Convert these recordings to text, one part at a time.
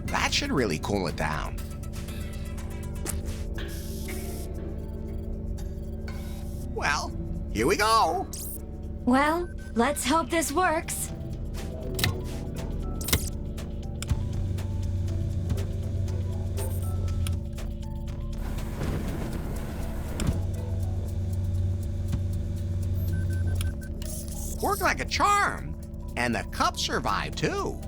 That should really cool it down. Well, here we go. Well, let's hope this works. Worked like a charm. And the cup survived, too.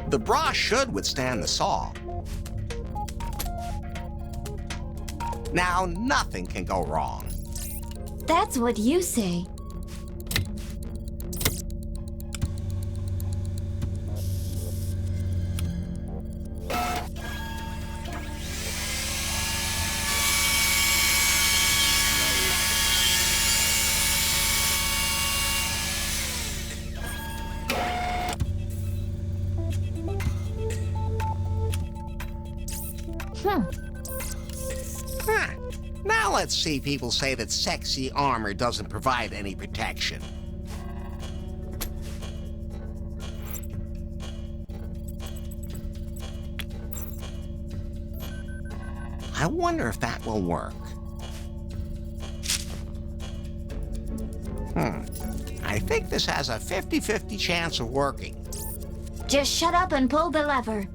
The bra should withstand the saw. Now, nothing can go wrong. That's what you say. Huh. Now let's see people say that sexy armor doesn't provide any protection. I wonder if that will work. I think this has a 50-50 chance of working. Just shut up and pull the lever.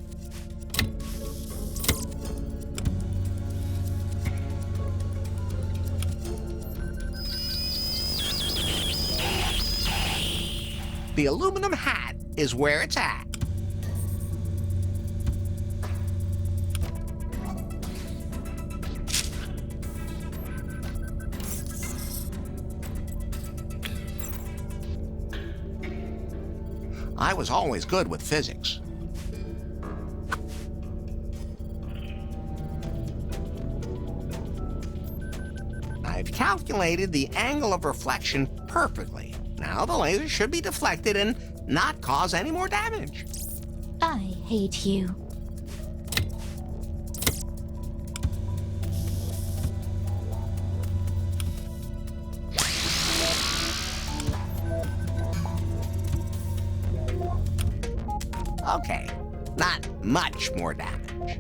The aluminum hat is where it's at. I was always good with physics. I've calculated the angle of reflection perfectly. Now the laser should be deflected and not cause any more damage. I hate you. Okay, not much more damage.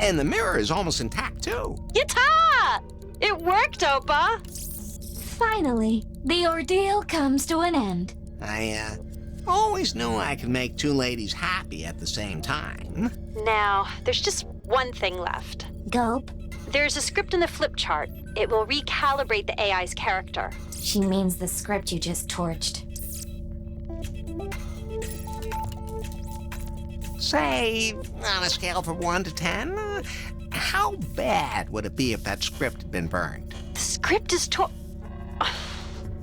And the mirror is almost intact, too. Yatta! It worked, Oppa! Finally, the ordeal comes to an end. I always knew I could make two ladies happy at the same time. Now, there's just one thing left. Gulp. There's a script in the flip chart. It will recalibrate the AI's character. She means the script you just torched. Say, on a scale from 1 to 10, how bad would it be if that script had been burned? The script is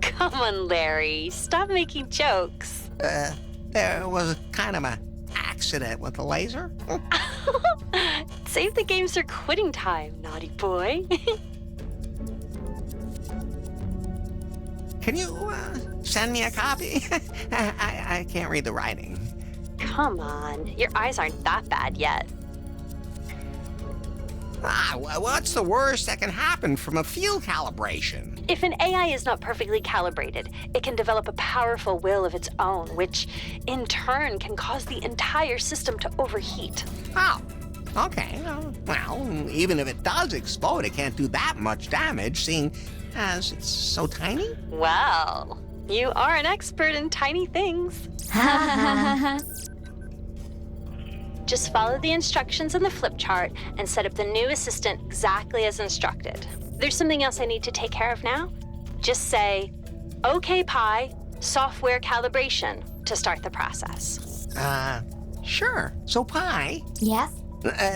Come on, Larry. Stop making jokes. There was kind of an accident with the laser. Save the games for quitting time, naughty boy. Can you send me a copy? I can't read the writing. Come on. Your eyes aren't that bad yet. What's the worst that can happen from a field calibration? If an AI is not perfectly calibrated, it can develop a powerful will of its own, which in turn can cause the entire system to overheat. Oh, okay. Well, even if it does explode, it can't do that much damage, seeing as it's so tiny. Well, you are an expert in tiny things. Just follow the instructions in the flip chart and set up the new assistant exactly as instructed. There's something else I need to take care of now. Just say, OK Pi, software calibration, to start the process. Sure. So Pi? Yes?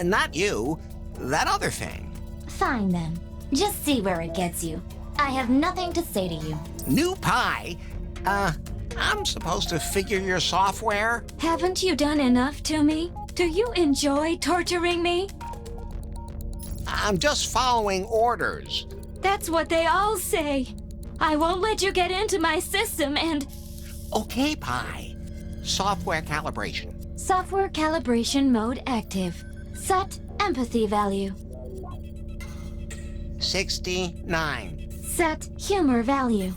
Not you. That other thing. Fine then. Just see where it gets you. I have nothing to say to you. New Pi? I'm supposed to figure your software? Haven't you done enough to me? Do you enjoy torturing me? I'm just following orders. That's what they all say. I won't let you get into my system and... Okay, Pi. Software calibration. Software calibration mode active. Set empathy value. 69. Set humor value.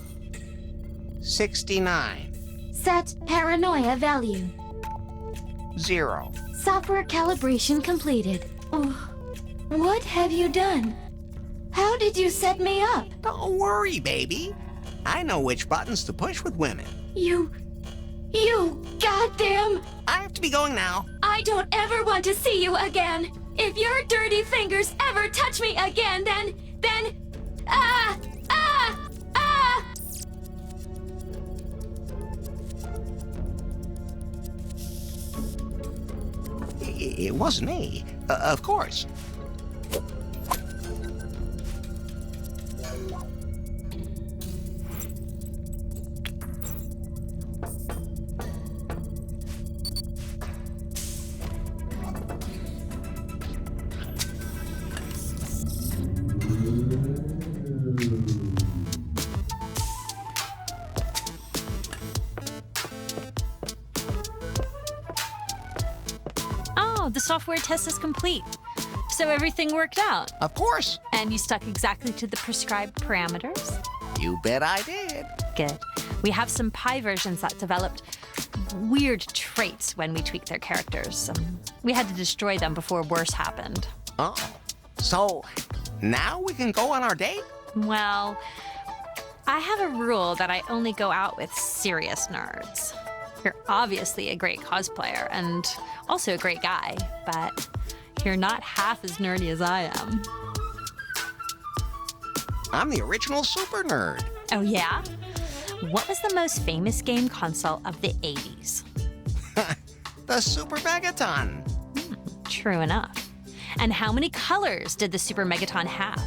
69. Set paranoia value. 0. Software calibration completed. Oh, what have you done? How did you set me up? Don't worry, baby. I know which buttons to push with women. You goddamn... I have to be going now. I don't ever want to see you again. If your dirty fingers ever touch me again, then... Ah! It wasn't me. Of course. Oh, the software test is complete. So everything worked out. Of course. And you stuck exactly to the prescribed parameters? You bet I did. Good. We have some Pi versions that developed weird traits when we tweaked their characters. We had to destroy them before worse happened. Oh. So, now we can go on our date? Well, I have a rule that I only go out with serious nerds. You're obviously a great cosplayer and also a great guy, but you're not half as nerdy as I am. I'm the original super nerd. Oh, yeah? What was the most famous game console of the 80s? The Super Megaton. True enough. And how many colors did the Super Megaton have?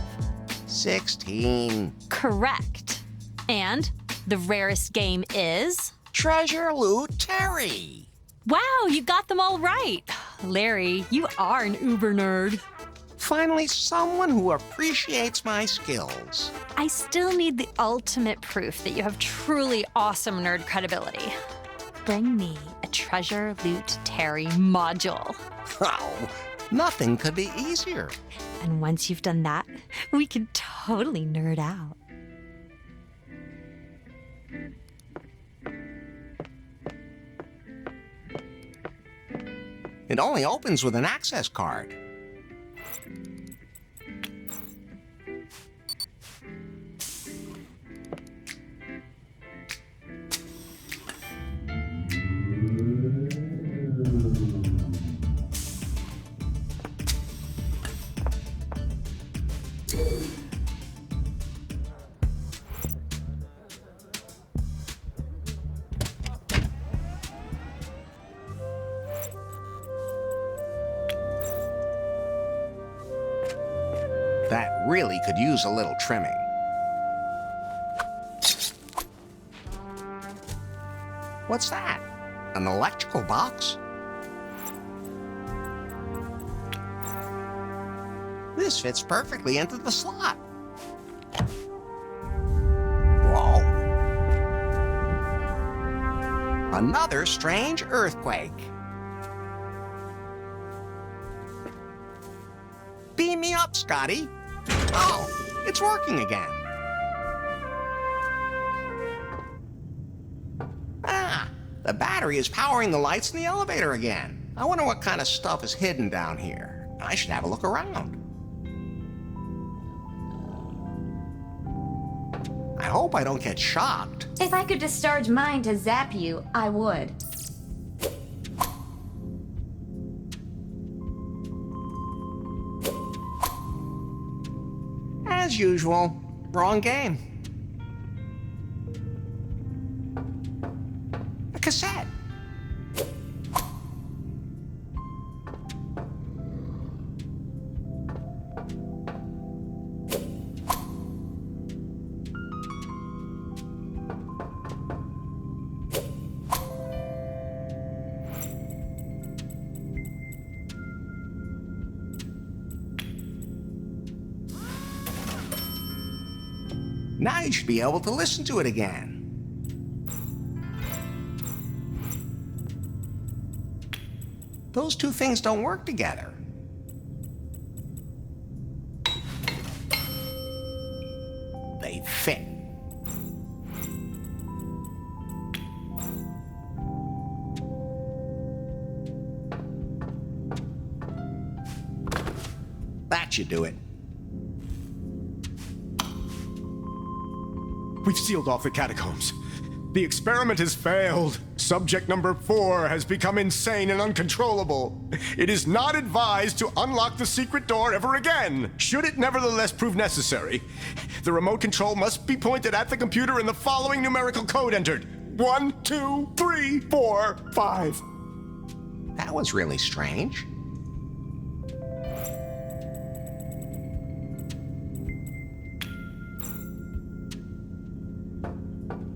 16. Correct. And the rarest game is? Treasure Loot Terry. Wow, you got them all right. Larry, you are an uber nerd. Finally, someone who appreciates my skills. I still need the ultimate proof that you have truly awesome nerd credibility. Bring me a Treasure Loot Terry module. Oh, nothing could be easier. And once you've done that, we can totally nerd out. It only opens with an access card. That really could use a little trimming. What's that? An electrical box? This fits perfectly into the slot. Whoa. Another strange earthquake. Beam me up, Scotty. Oh, it's working again. Ah, the battery is powering the lights in the elevator again. I wonder what kind of stuff is hidden down here. I should have a look around. I hope I don't get shocked. If I could discharge mine to zap you, I would. As usual, wrong game. A cassette. Now you should be able to listen to it again. Those two things don't work together. They fit. That should do it. We've sealed off the catacombs. The experiment has failed. Subject number 4 has become insane and uncontrollable. It is not advised to unlock the secret door ever again. Should it nevertheless prove necessary, the remote control must be pointed at the computer and the following numerical code entered. 1, 2, 3, 4, 5. That was really strange.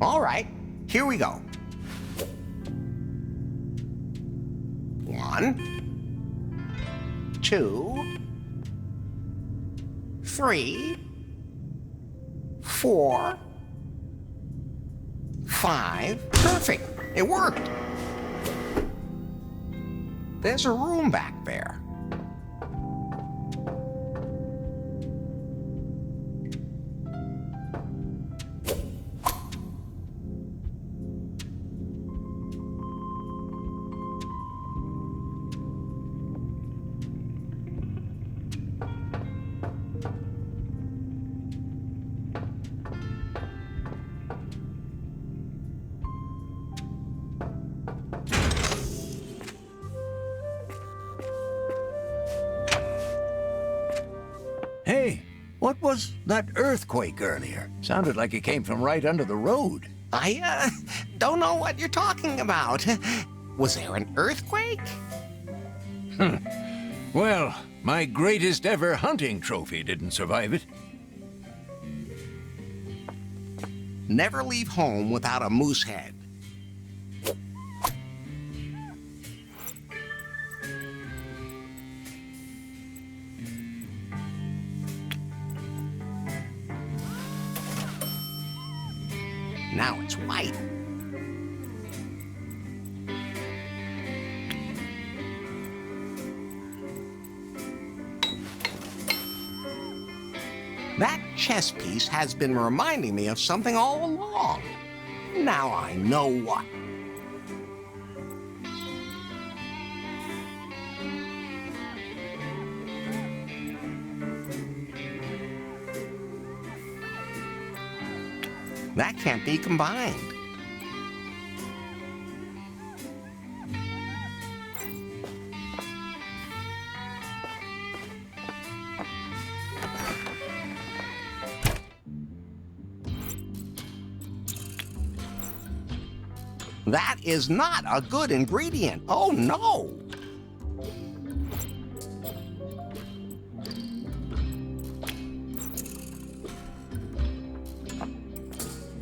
All right, here we go. 1, 2, 3, 4, 5. Perfect. It worked. There's a room back there. Hey, what was that earthquake earlier? Sounded like it came from right under the road. I don't know what you're talking about. Was there an earthquake? Well, my greatest ever hunting trophy didn't survive it. Never leave home without a moose head. Now it's white. That chess piece has been reminding me of something all along. Now I know what. That can't be combined. That is not a good ingredient. Oh no!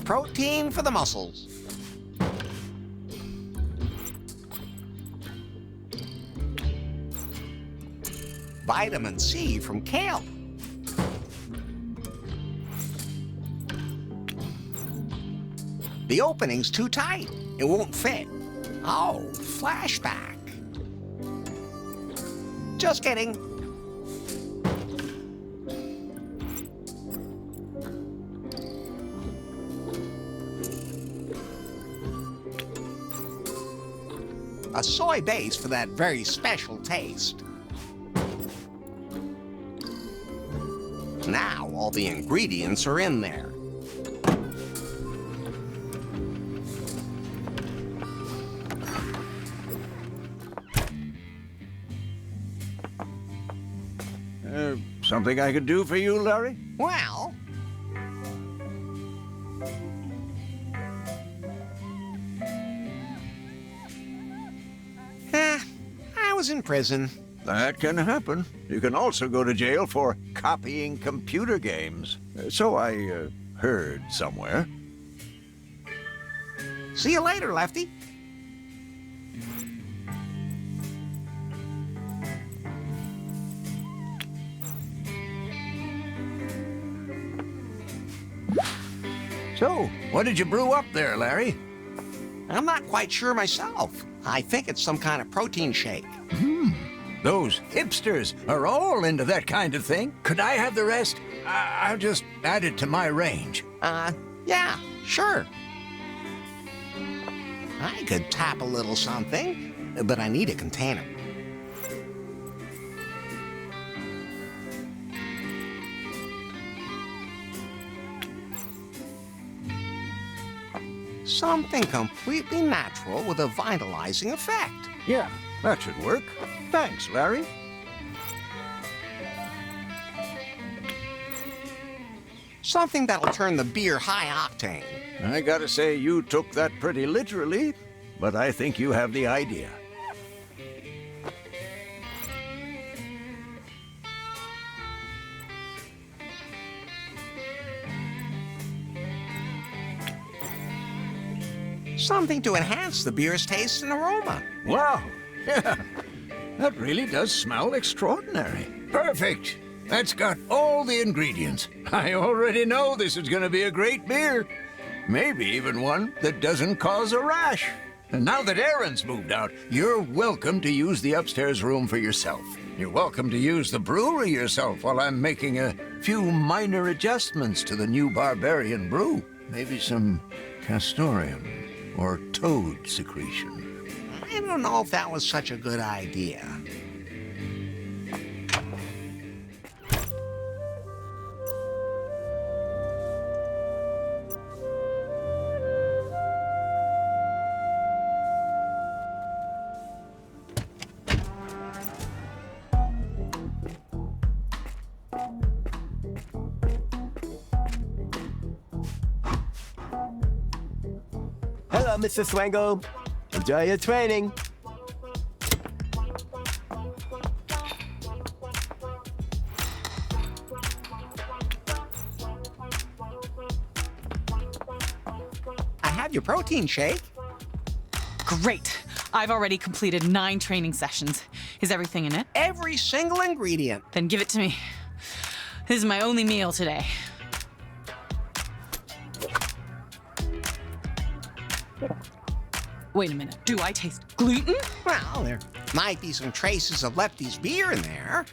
Protein for the muscles. Vitamin C from kale. The opening's too tight. It won't fit. Oh, flashback. Just kidding. A soy base for that very special taste. Now all the ingredients are in there. Something I could do for you, Larry? Well, I was in prison. That can happen. You can also go to jail for copying computer games. So I heard somewhere. See you later, Lefty. So, what did you brew up there, Larry? I'm not quite sure myself. I think it's some kind of protein shake. Those hipsters are all into that kind of thing. Could I have the rest? I'll just add it to my range. Yeah, sure. I could tap a little something, but I need a container. Something completely natural with a vitalizing effect. Yeah, that should work. Thanks, Larry. Something that'll turn the beer high octane. I gotta say, you took that pretty literally, but I think you have the idea. Something to enhance the beer's taste and aroma. Wow, yeah, that really does smell extraordinary. Perfect. That's got all the ingredients. I already know this is gonna be a great beer. Maybe even one that doesn't cause a rash. And now that Aaron's moved out, you're welcome to use the upstairs room for yourself. You're welcome to use the brewery yourself while I'm making a few minor adjustments to the new Barbarian brew. Maybe some castoreum or toad secretion. I don't know if that was such a good idea. Hello, Mr. Swango. Enjoy your training. I have your protein shake. Great. I've already completed 9 training sessions. Is everything in it? Every single ingredient. Then give it to me. This is my only meal today. Wait a minute. Do I taste gluten? Well, there might be some traces of Lefty's beer in there.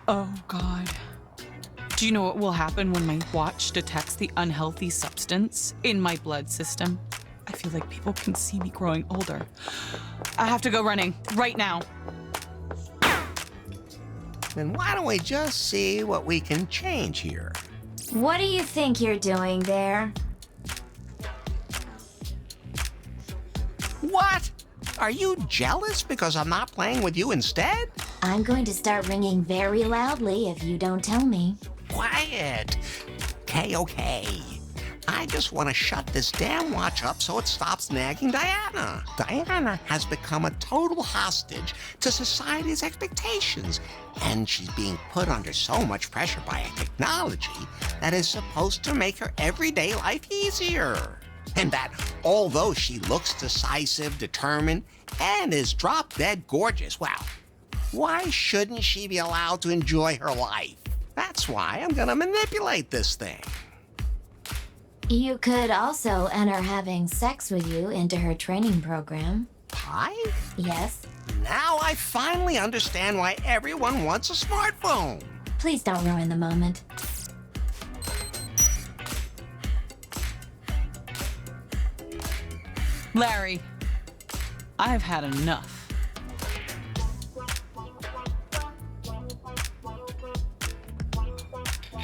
Oh, God. Do you know what will happen when my watch detects the unhealthy substance in my blood system? I feel like people can see me growing older. I have to go running right now. Then why don't we just see what we can change here? What do you think you're doing there? What? Are you jealous because I'm not playing with you instead? I'm going to start ringing very loudly if you don't tell me. Quiet. Okay. I just want to shut this damn watch up so it stops nagging Diana. Diana has become a total hostage to society's expectations, and she's being put under so much pressure by a technology that is supposed to make her everyday life easier. And that although she looks decisive, determined, and is drop-dead gorgeous, well, why shouldn't she be allowed to enjoy her life? That's why I'm gonna manipulate this thing. You could also enter having sex with you into her training program. Pie? Yes? Now I finally understand why everyone wants a smartphone. Please don't ruin the moment. Larry, I've had enough.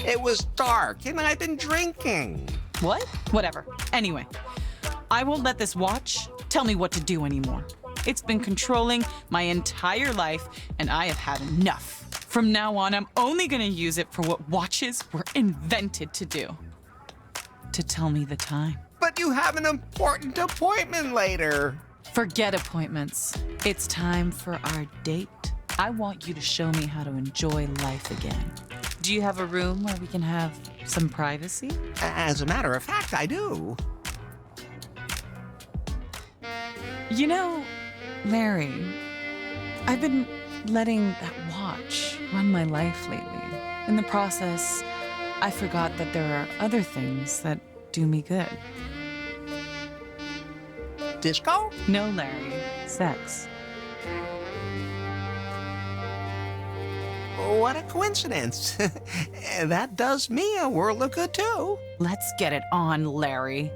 It was dark and I've been drinking. What? Whatever. Anyway, I won't let this watch tell me what to do anymore. It's been controlling my entire life, and I have had enough. From now on, I'm only gonna use it for what watches were invented to do. To tell me the time. But you have an important appointment later. Forget appointments. It's time for our date. I want you to show me how to enjoy life again. Do you have a room where we can have some privacy? As a matter of fact, I do. You know, Larry, I've been letting that watch run my life lately. In the process, I forgot that there are other things that do me good. Disco? No, Larry. Sex. What a coincidence. That does me a world of good, too. Let's get it on, Larry.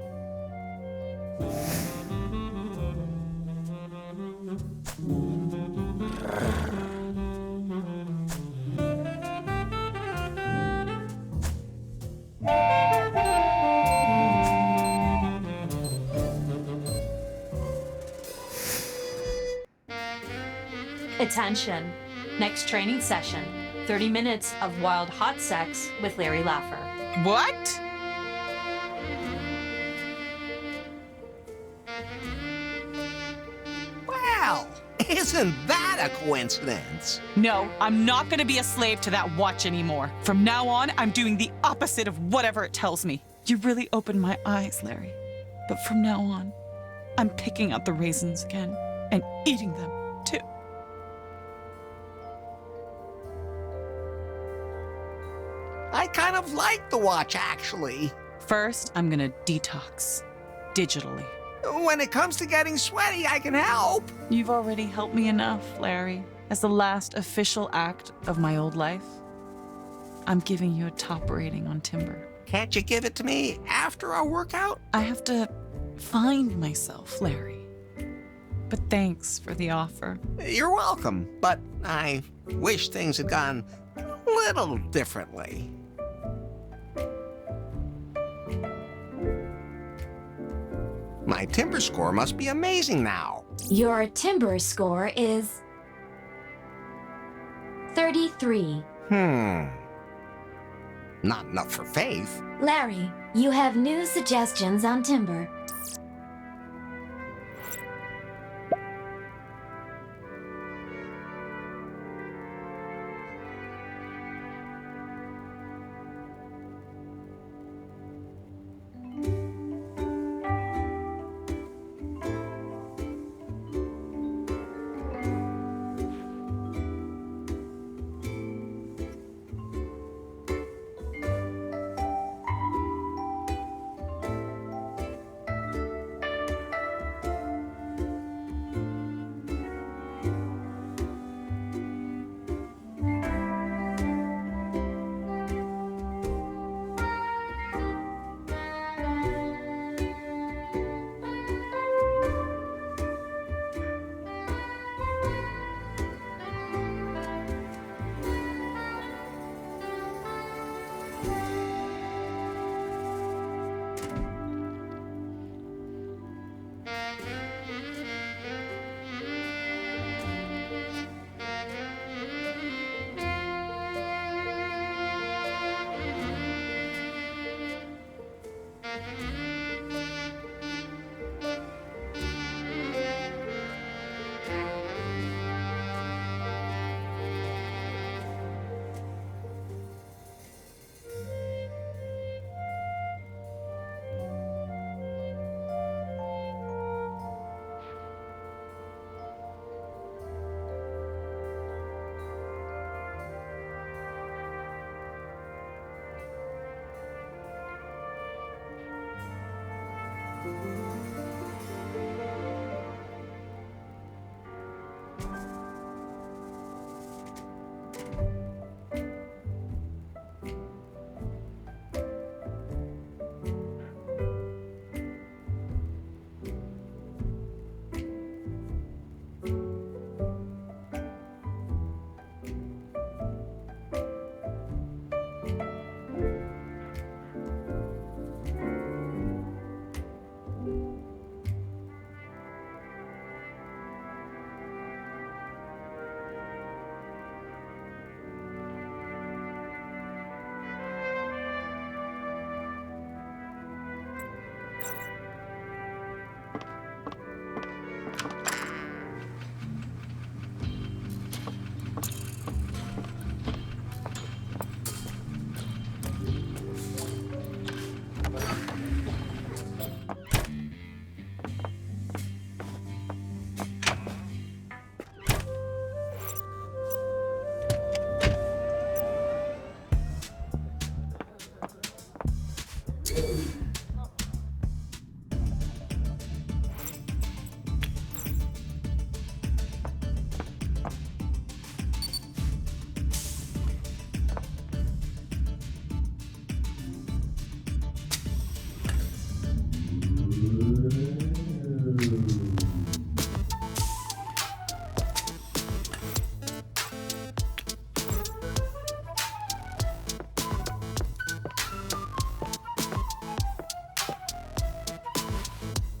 Attention. Next training session. 30 minutes of wild hot sex with Larry Laffer. What? Well, isn't that a coincidence? No, I'm not gonna be a slave to that watch anymore. From now on, I'm doing the opposite of whatever it tells me. You really opened my eyes, Larry. But from now on, I'm picking out the raisins again and eating them, too. I kind of like the watch, actually. First, I'm gonna detox. Digitally. When it comes to getting sweaty, I can help. You've already helped me enough, Larry. As the last official act of my old life, I'm giving you a top rating on Timber. Can't you give it to me after our workout? I have to find myself, Larry. But thanks for the offer. You're welcome, but I wish things had gone a little differently. My Timber score must be amazing now. Your Timber score is 33. Not enough for Faith. Larry, you have new suggestions on Timber.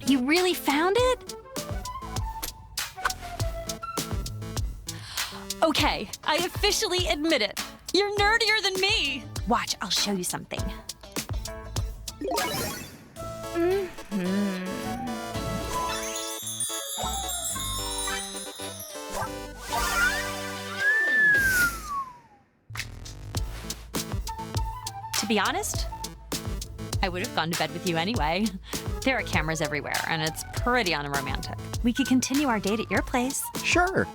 You really found it? Okay, I officially admit it. You're nerdier than me. Watch, I'll show you something. To be honest, I would have gone to bed with you anyway. There are cameras everywhere, and it's pretty unromantic. We could continue our date at your place. Sure.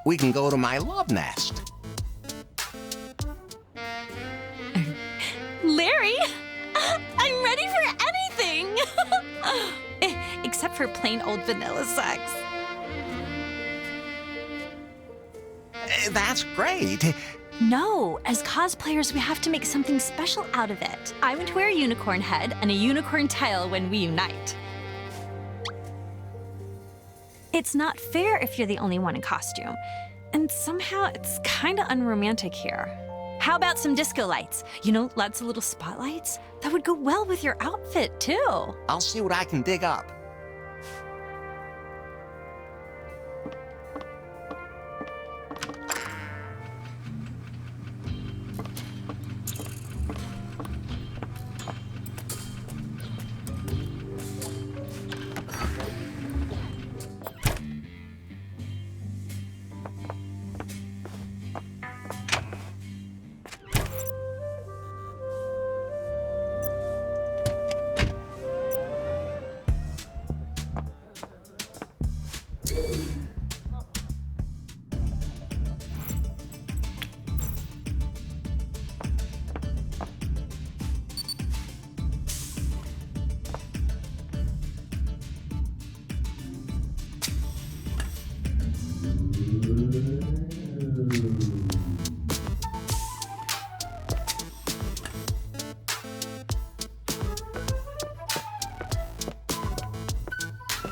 We can go to my love nest. Larry, I'm ready for anything. Except for plain old vanilla sex. That's great. No, as cosplayers, we have to make something special out of it. I want to wear a unicorn head and a unicorn tail when we unite. It's not fair if you're the only one in costume. And somehow it's kind of unromantic here. How about some disco lights? You know, lots of little spotlights? That would go well with your outfit, too. I'll see what I can dig up.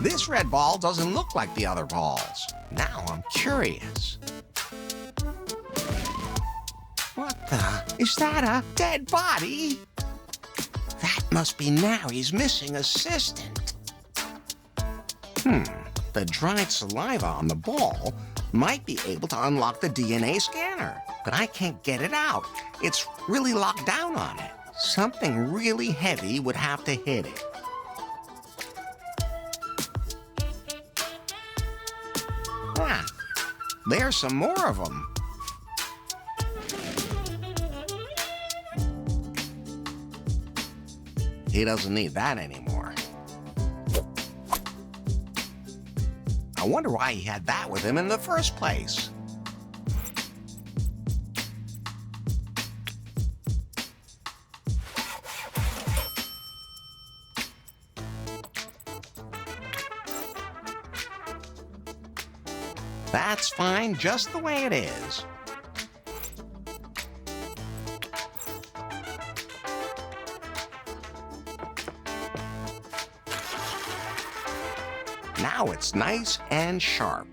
This red ball doesn't look like the other balls. Now I'm curious. What the? Is that a dead body? That must be Nary's missing assistant. The dried saliva on the ball might be able to unlock the DNA scanner, but I can't get it out. It's really locked down on it. Something really heavy would have to hit it. Ah, there's some more of them. He doesn't need that anymore. I wonder why he had that with him in the first place. That's fine just the way it is. Now it's nice and sharp.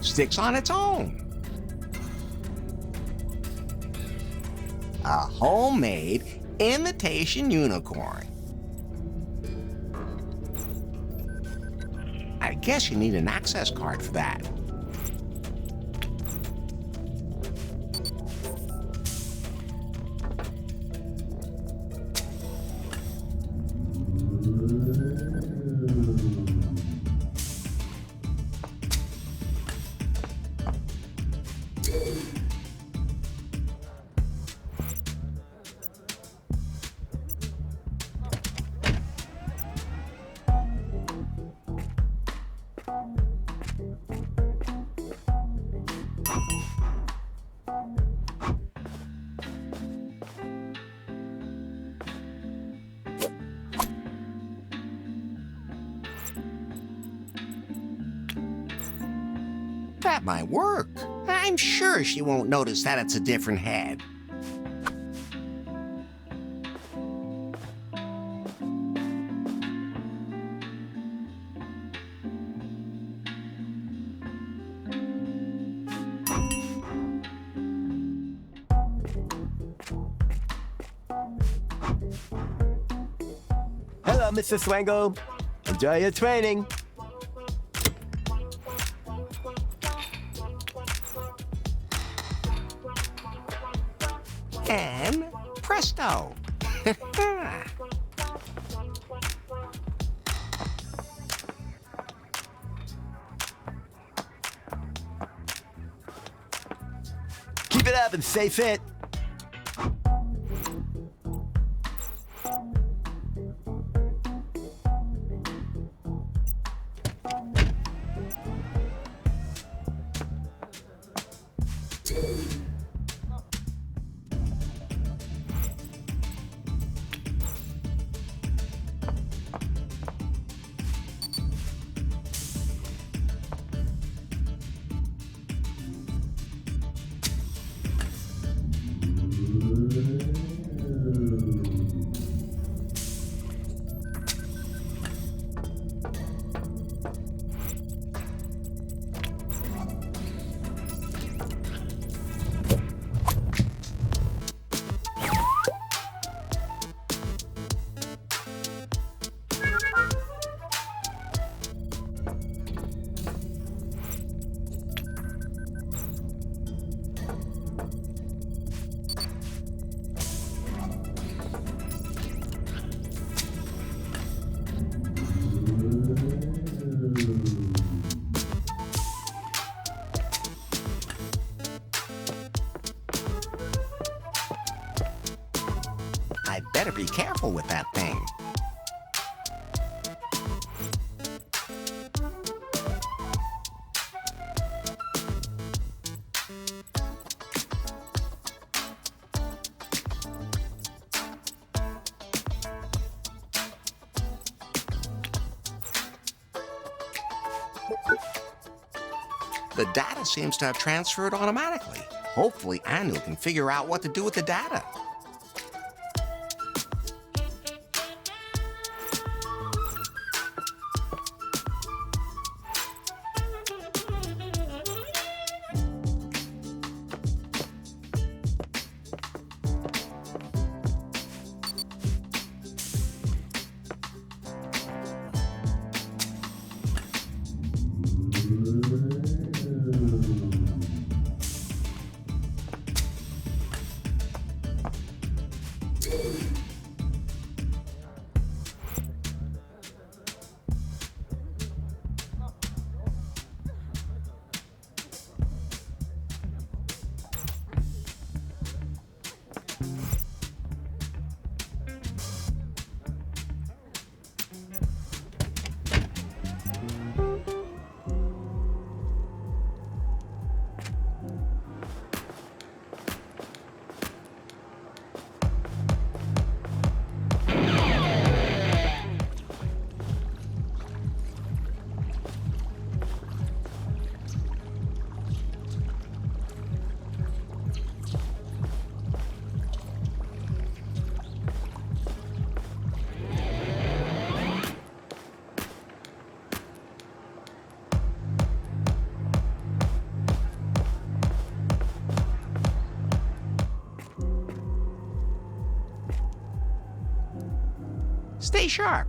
Sticks on its own. A homemade imitation unicorn. I guess you need an access card for that. That might work. I'm sure she won't notice that it's a different head. Hello, Mr. Swango. Enjoy your training. And presto. Keep it up and stay fit. I'd better be careful with that thing. The data seems to have transferred automatically. Hopefully, Anu can figure out what to do with the data. Stay sharp.